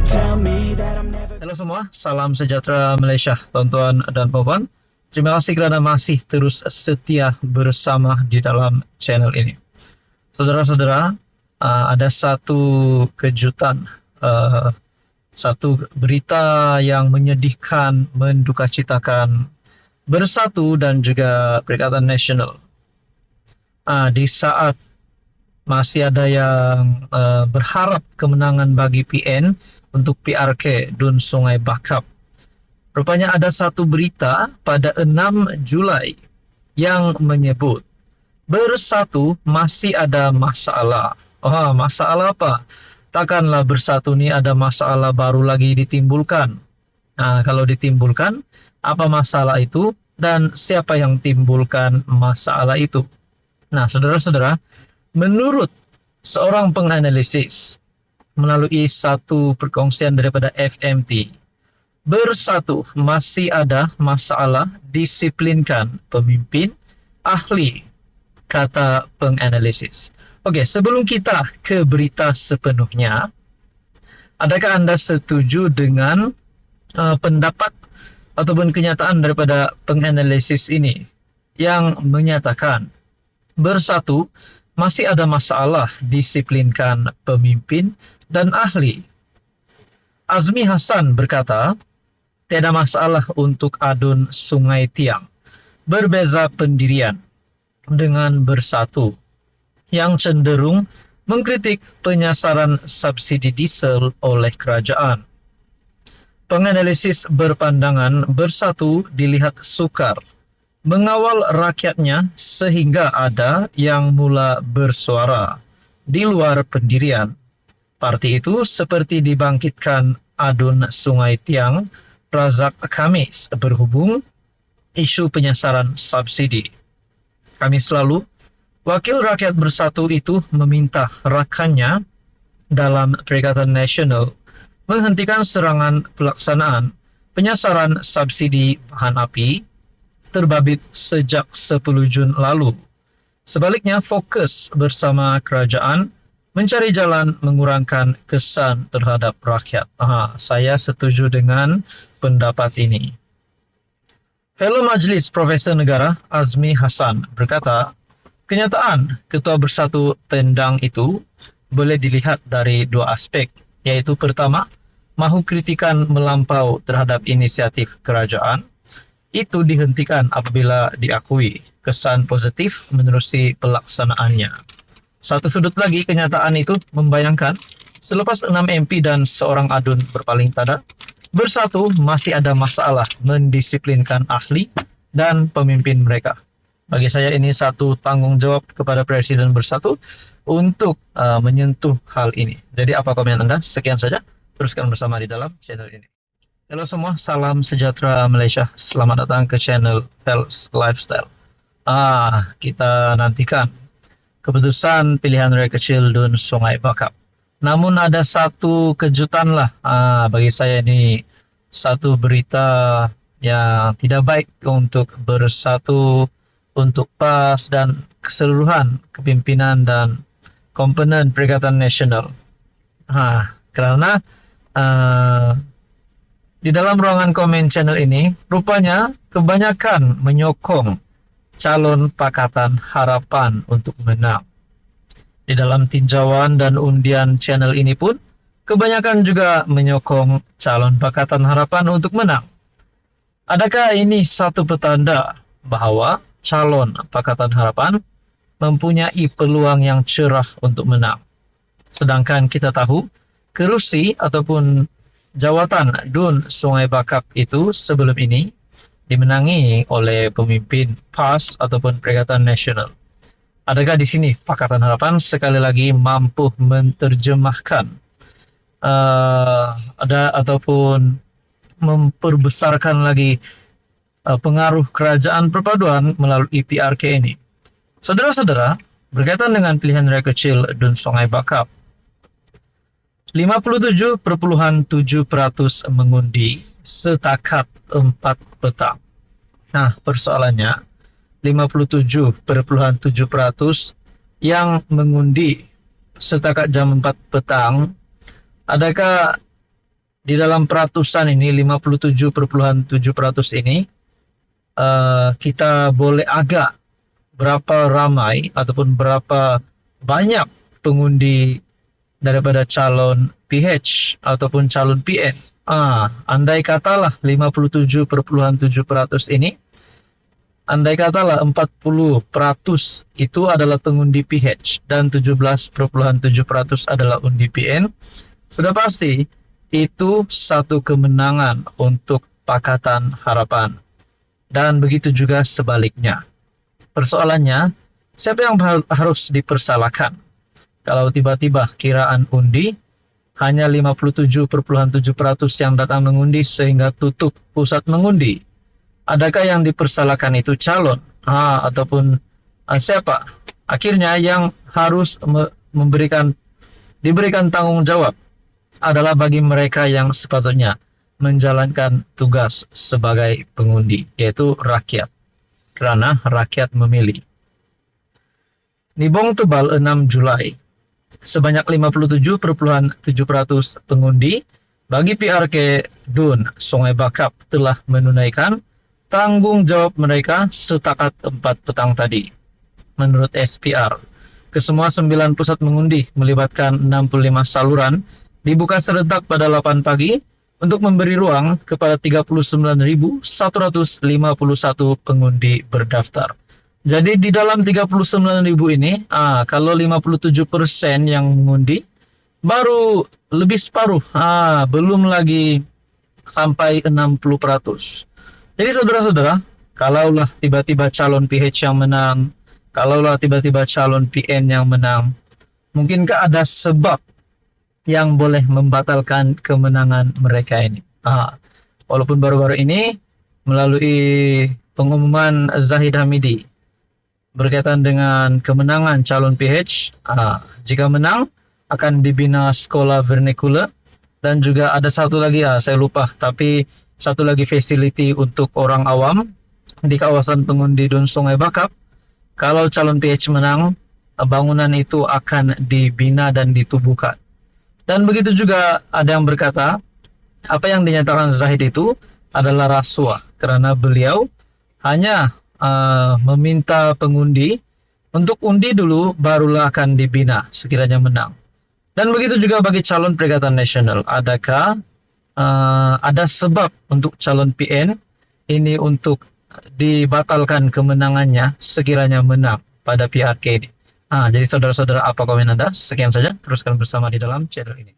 tell me that I'm never. Halo semua, salam sejahtera Malaysia, tuan-tuan dan puan-puan. Terima kasih kerana masih terus setia bersama di dalam channel ini. Saudara-saudara, ada satu kejutan, satu berita yang menyedihkan, mendukacitakan Bersatu dan juga Perikatan Nasional. Di saat masih ada yang berharap kemenangan bagi PN untuk PRK Dun Sungai Bakap. Rupanya ada satu berita pada 6 Julai yang menyebut Bersatu masih ada masalah. Masalah apa? Takkanlah Bersatu ni ada masalah baru lagi ditimbulkan. Kalau ditimbulkan, apa masalah itu dan siapa yang timbulkan masalah itu? Nah, saudara-saudara, menurut seorang penganalisis melalui satu perkongsian daripada FMT, Bersatu masih ada masalah disiplinkan pemimpin ahli, kata penganalisis. Okey, sebelum kita ke berita sepenuhnya, adakah anda setuju dengan pendapat ataupun kenyataan daripada penganalisis ini yang menyatakan Bersatu masih ada masalah disiplinkan pemimpin dan ahli? Azmi Hassan berkata, tiada masalah untuk adun Sungai Tiang. Berbeza pendirian dengan Bersatu yang cenderung mengkritik penyasaran subsidi diesel oleh kerajaan. Penganalisis berpandangan Bersatu dilihat sukar mengawal rakyatnya sehingga ada yang mula bersuara di luar pendirian. Parti itu seperti dibangkitkan adun Sungai Tiang Razak Khamis berhubung isu penyasaran subsidi. Khamis lalu, Wakil Rakyat Bersatu itu meminta rakannya dalam Perikatan Nasional menghentikan serangan pelaksanaan penyasaran subsidi bahan api terbabit sejak 10 Jun lalu. Sebaliknya, fokus bersama kerajaan mencari jalan mengurangkan kesan terhadap rakyat. Saya setuju dengan pendapat ini. Fellow Majlis Profesor Negara Azmi Hassan berkata, kenyataan Ketua Bersatu Pendang itu boleh dilihat dari dua aspek, iaitu pertama, mahu kritikan melampau terhadap inisiatif kerajaan, itu dihentikan apabila diakui kesan positif menerusi pelaksanaannya. Satu sudut lagi, kenyataan itu membayangkan selepas 6 MP dan seorang adun berpaling tada, Bersatu masih ada masalah mendisiplinkan ahli dan pemimpin mereka. Bagi saya ini satu tanggungjawab kepada Presiden Bersatu untuk menyentuh hal ini. Jadi apa komen anda? Sekian saja, teruskan bersama di dalam channel ini. Halo semua, salam sejahtera Malaysia. Selamat datang ke channel Fels Lifestyle. Kita nantikan keputusan pilihan raya kecil Dun Sungai Bakap. Namun ada satu kejutan lah. Bagi saya ini satu berita yang tidak baik untuk Bersatu, untuk PAS dan keseluruhan kepimpinan dan komponen Perikatan Nasional. Kerana di dalam ruangan komen channel ini, rupanya kebanyakan menyokong calon Pakatan Harapan untuk menang. Di dalam tinjauan dan undian channel ini pun, kebanyakan juga menyokong calon Pakatan Harapan untuk menang. Adakah ini satu petanda bahawa calon Pakatan Harapan mempunyai peluang yang cerah untuk menang? Sedangkan kita tahu, kerusi ataupun jawatan Dun Sungai Bakap itu sebelum ini dimenangi oleh pemimpin PAS ataupun Perikatan Nasional. Adakah di sini Pakatan Harapan sekali lagi mampu menterjemahkan ataupun memperbesarkan lagi pengaruh kerajaan perpaduan melalui PRK ini? Saudara-saudara, berkaitan dengan pilihan raya kecil Dun Sungai Bakap, 57.7% mengundi setakat 4 petang. Nah, persoalannya 57.7% yang mengundi setakat jam 4 petang, adakah di dalam peratusan ini 57,7% ini kita boleh agak berapa ramai ataupun berapa banyak pengundi daripada calon PH ataupun calon PN. Andai katalah 57,7% ini, andai katalah 40% itu adalah pengundi PH dan 17,7% adalah undi PN, sudah pasti itu satu kemenangan untuk Pakatan Harapan. Dan begitu juga sebaliknya. Persoalannya, siapa yang harus dipersalahkan? Kalau tiba-tiba kiraan undi hanya 57,7% yang datang mengundi sehingga tutup pusat mengundi. Adakah yang dipersalahkan itu calon ataupun siapa? Akhirnya yang harus diberikan tanggung jawab adalah bagi mereka yang sepatutnya menjalankan tugas sebagai pengundi, yaitu rakyat. Karena rakyat memilih. Nibong tebal 6 Julai. Sebanyak 57,7% pengundi bagi PRK Dun Sungai Bakap telah menunaikan tanggung jawab mereka setakat 4 petang tadi. Menurut SPR, kesemua 9 pusat mengundi melibatkan 65 saluran dibuka serentak pada 8 pagi untuk memberi ruang kepada 39.151 pengundi berdaftar. Jadi di dalam 39.000 ini, kalau 57% yang mengundi, baru lebih separuh, belum lagi sampai 60%. Jadi saudara-saudara, kalaulah tiba-tiba calon PH yang menang, kalaulah tiba-tiba calon PN yang menang, mungkinkah ada sebab yang boleh membatalkan kemenangan mereka ini? Walaupun baru-baru ini melalui pengumuman Zahid Hamidi berkaitan dengan kemenangan calon PH, jika menang akan dibina sekolah vernacular, dan juga ada satu lagi, saya lupa, tapi satu lagi facility untuk orang awam di kawasan pengundi Dun Sungai Bakap. Kalau calon PH menang, bangunan itu akan dibina dan ditubuhkan. Dan begitu juga ada yang berkata, apa yang dinyatakan Zahid itu adalah rasuah, karena beliau hanya meminta pengundi untuk undi dulu, barulah akan dibina sekiranya menang. Dan begitu juga bagi calon Perikatan Nasional, adakah ada sebab untuk calon PN ini untuk dibatalkan kemenangannya sekiranya menang pada PRK ini? Jadi saudara-saudara, apa komen Anda? Sekian saja, teruskan bersama di dalam channel ini.